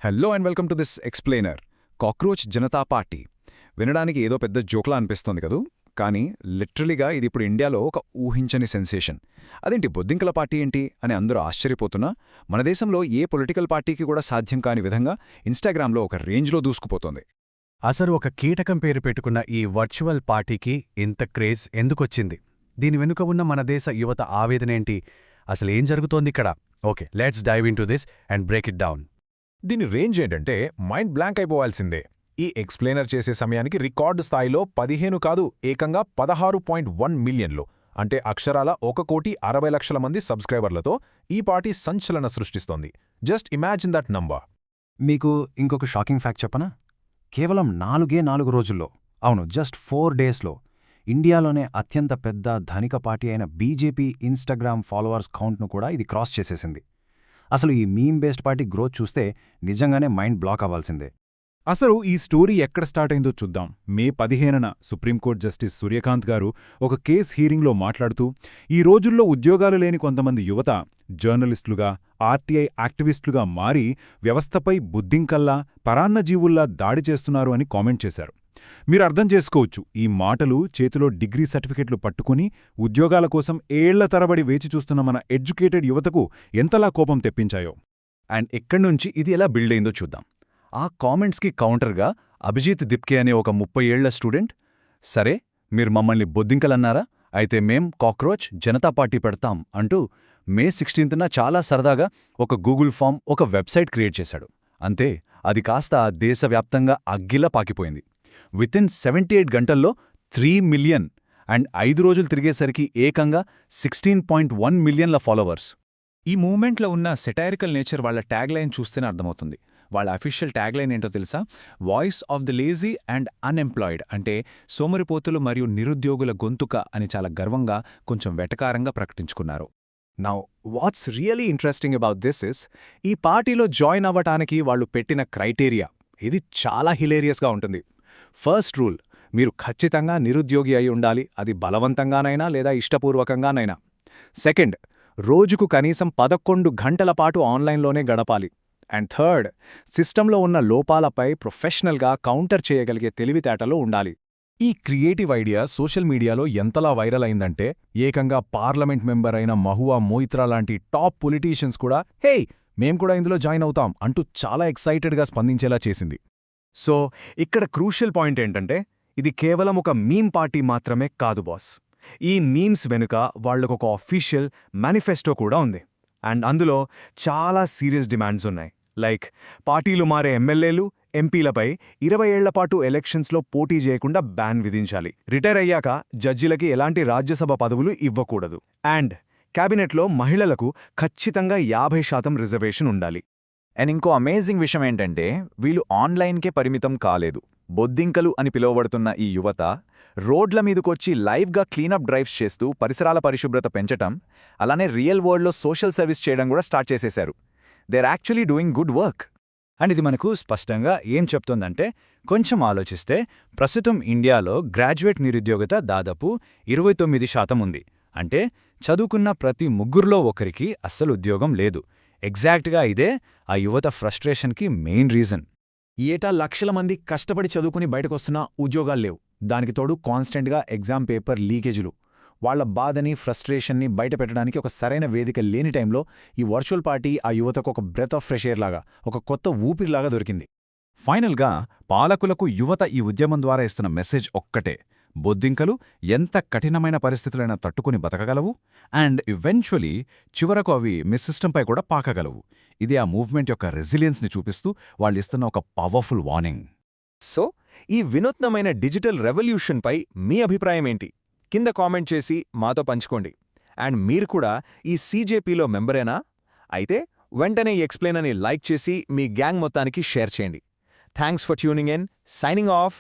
Hello and welcome to this explainer. Cockroach Janata party వినడానికి ఏదో పెద్ద జోక్లా అనిపిస్తోంది కదూ, కానీ లిటరలీగా ఇది ఇప్పుడు ఇండియాలో ఒక ఊహించని సెన్సేషన్. అదేంటి బొద్దింకల పార్టీ ఏంటి అని అందరూ ఆశ్చర్యపోతున్నా, మన దేశంలో ఏ పొలిటికల్ పార్టీకి కూడా సాధ్యం కాని విధంగా ఇన్స్టాగ్రామ్లో ఒక రేంజ్లో దూసుకుపోతోంది. అసలు ఒక కీటకం పేరు పెట్టుకున్న ఈ వర్చువల్ పార్టీకి ఇంత క్రేజ్ ఎందుకొచ్చింది? దీని వెనుక ఉన్న మన దేశ యువత ఆవేదనేంటి? అసలేం జరుగుతోందిక్కడ? Okay, let's dive into this and break it down. దీని రేంజ్ ఏంటంటే మైండ్ బ్లాంక్ అయిపోవాల్సిందే. ఈ ఎక్స్ప్లెయినర్ చేసే సమయానికి రికార్డు స్థాయిలో 15 కాదు, ఏకంగా 16.1 మిలియన్లు, అంటే అక్షరాల 1,60,00,000 మంది సబ్స్క్రైబర్లతో ఈ పార్టీ సంచలన సృష్టిస్తోంది. Just imagine that number. మీకు ఇంకొక షాకింగ్ ఫ్యాక్ట్ చెప్పనా? కేవలం 4 రోజుల్లో, అవును, జస్ట్ 4 డేస్లో ఇండియాలోనే అత్యంత పెద్ద ధనిక పార్టీ అయిన బీజేపీ ఇన్స్టాగ్రామ్ ఫాలోవర్స్ కౌంట్ను కూడా ఇది క్రాస్ చేసేసింది. అసలు ఈ మీమ్ బేస్డ్ పార్టీ గ్రోత్ చూస్తే నిజంగానే మైండ్ బ్లాక్ అవ్వాల్సిందే. అసలు ఈ స్టోరీ ఎక్కడ స్టార్ట్ అయిందో చూద్దాం. మే 15న సుప్రీంకోర్టు జస్టిస్ సూర్యకాంత్ గారు ఒక కేస్ హీరింగ్లో మాట్లాడుతూ, ఈ రోజుల్లో ఉద్యోగాలు లేని కొంతమంది యువత జర్నలిస్టులుగా, ఆర్టీఐ యాక్టివిస్టులుగా మారి వ్యవస్థపై బుద్ధింకల్లా, పరాన్నజీవుల్లా దాడి చేస్తున్నారు అని కామెంట్ చేశారు. మీరు అర్థం చేసుకోవచ్చు, ఈ మాటలు చేతిలో డిగ్రీ సర్టిఫికెట్లు పట్టుకుని ఉద్యోగాల కోసం ఏళ్ల తరబడి వేచి చూస్తున్న మన ఎడ్యుకేటెడ్ యువతకు ఎంతలా కోపం తెప్పించాయో. అండ్ ఎక్కడ్నుంచి ఇది ఎలా బిల్డ్ అయిందో చూద్దాం. ఆ కామెంట్స్కి కౌంటర్గా అభిజిత్ దిప్కే అనే ఒక 30 ఏళ్ల స్టూడెంట్, సరే మీరు మమ్మల్ని బొద్దింకలన్నారా, అయితే మేం కాక్రోచ్ జనతా పార్టీ పెడతాం అంటూ మే 16న చాలా సరదాగా ఒక గూగుల్ ఫామ్, ఒక వెబ్సైట్ క్రియేట్ చేశాడు. అంతే, అది కాస్త దేశవ్యాప్తంగా అగ్గిలా పాకిపోయింది. వితిన్ 78 గంటల్లో 3 మిలియన్ అండ్ 5 రోజులు తిరిగేసరికి ఏకంగా 16.1 మిలియన్ల ఫాలోవర్స్. ఈ మూవ్మెంట్లో ఉన్న సెటైరికల్ నేచర్ వాళ్ళ ట్యాగ్లైన్ చూస్తేనే అర్థమవుతుంది. వాళ్ళ అఫీషియల్ ట్యాగ్లైన్ ఏంటో తెలుసా? Voice of the lazy and unemployed, అంటే సోమరిపోతులు మరియు నిరుద్యోగుల గొంతుక అని చాలా గర్వంగా, కొంచెం వెటకారంగా ప్రకటించుకున్నారు. Now what's really interesting about this is, ఈ పార్టీలో జాయిన్ అవ్వటానికి వాళ్ళు పెట్టిన క్రైటీరియా ఇది చాలా హిలేరియస్గా ఉంటుంది. ఫస్ట్ రూల్, మీరు ఖచ్చితంగా నిరుద్యోగి అయి ఉండాలి, అది బలవంతంగానైనా లేదా ఇష్టపూర్వకంగానైనా. సెకండ్, రోజుకు కనీసం 11 గంటల పాటు ఆన్లైన్లోనే గడపాలి. అండ్ థర్డ్, సిస్టంలో ఉన్న లోపాలపై ప్రొఫెషనల్గా కౌంటర్ చేయగలిగే తెలివితేటలు ఉండాలి. ఈ క్రియేటివ్ ఐడియా సోషల్ మీడియాలో ఎంతలా వైరల్ అయిందంటే, ఏకంగా పార్లమెంట్ మెంబర్ అయిన మహువా మోయిత్రా లాంటి టాప్ పొలిటీషియన్స్ కూడా హే మేం కూడా ఇందులో జాయిన్ అవుతాం అంటూ చాలా ఎక్సైటెడ్గా స్పందించేలా చేసింది. సో ఇక్కడ క్రూషియల్ పాయింట్ ఏంటంటే, ఇది కేవలం ఒక మీమ్ పార్టీ మాత్రమే కాదు బాస్. ఈ మీమ్స్ వెనుక వాళ్లకొక అఫీషియల్ మేనిఫెస్టో కూడా ఉంది. అండ్ అందులో చాలా సీరియస్ డిమాండ్స్ ఉన్నాయి. లైక్ పార్టీలు మారే ఎమ్మెల్యేలు, ఎంపీలపై 20 ఏళ్లపాటు ఎలక్షన్స్లో పోటీ చేయకుండా బ్యాన్ విధించాలి. రిటైర్ అయ్యాక జడ్జిలకి ఎలాంటి రాజ్యసభ పదవులు ఇవ్వకూడదు. అండ్ క్యాబినెట్లో మహిళలకు ఖచ్చితంగా 50% రిజర్వేషన్ ఉండాలి. అండ్ ఇంకో అమేజింగ్ విషయం ఏంటంటే, వీళ్ళు ఆన్లైన్కే పరిమితం కాలేదు. బొద్దింకలు అని పిలువబడుతున్న ఈ యువత రోడ్ల మీదకొచ్చి లైవ్గా క్లీనప్ డ్రైవ్స్ చేస్తూ పరిసరాల పరిశుభ్రత పెంచటం, అలానే రియల్ వరల్డ్లో సోషల్ సర్వీస్ చేయడం కూడా స్టార్ట్ చేసేశారు. They are actually doing good work. And ఇది మనకు స్పష్టంగా ఏం చెప్తోందంటే, కొంచెం ఆలోచిస్తే ప్రస్తుతం ఇండియాలో గ్రాడ్యుయేట్ నిరుద్యోగత దాదాపు 29% ఉంది. అంటే చదువుకున్న ప్రతి 3లో ఒకరికి అస్సలు ఉద్యోగం లేదు. ఎగ్జాక్ట్గా ఇదే ఆ యువత ఫ్రస్ట్రేషన్కి మెయిన్ రీజన్. ఏటా లక్షల మంది కష్టపడి చదువుకుని బయటకొస్తున్నా ఉద్యోగాల్లేవు. దానికి తోడు కాన్స్టెంట్గా ఎగ్జామ్ పేపర్ లీకేజీలు. వాళ్ల బాధని, ఫ్రస్ట్రేషన్ని బయటపెట్టడానికి ఒక సరైన వేదిక లేని టైంలో ఈ వర్చువల్ పార్టీ ఆ యువతకు ఒక బ్రెత్ ఆఫ్ ఫ్రెష్ ఎయిర్ లాగా, ఒక కొత్త ఊపిరిలాగా దొరికింది. ఫైనల్గా పాలకులకు యువత ఈ ఉద్యమం ద్వారా ఇస్తున్న మెసేజ్ ఒక్కటే: బొద్దింకలు ఎంత కఠినమైన పరిస్థితులైనా తట్టుకుని బతకగలవు, అండ్ ఈవెన్చువలీ చివరకు అవి మీ సిస్టంపై కూడా పాకగలవు. ఇది ఆ మూవ్మెంట్ యొక్క రెసిలియన్స్ని చూపిస్తూ వాళ్ళిస్తున్న ఒక పవర్ఫుల్ వార్నింగ్. సో ఈ వినూత్నమైన డిజిటల్ రెవల్యూషన్పై మీ అభిప్రాయం ఏంటి? కింద కామెంట్ చేసి మాతో పంచుకోండి. అండ్ మీరు కూడా ఈ సీజేపీలో మెంబరేనా? అయితే వెంటనే ఈ ఎక్స్ప్లెయిన్ అని లైక్ చేసి మీ గ్యాంగ్ మొత్తానికి షేర్ చేయండి. Thanks for tuning in. Signing off.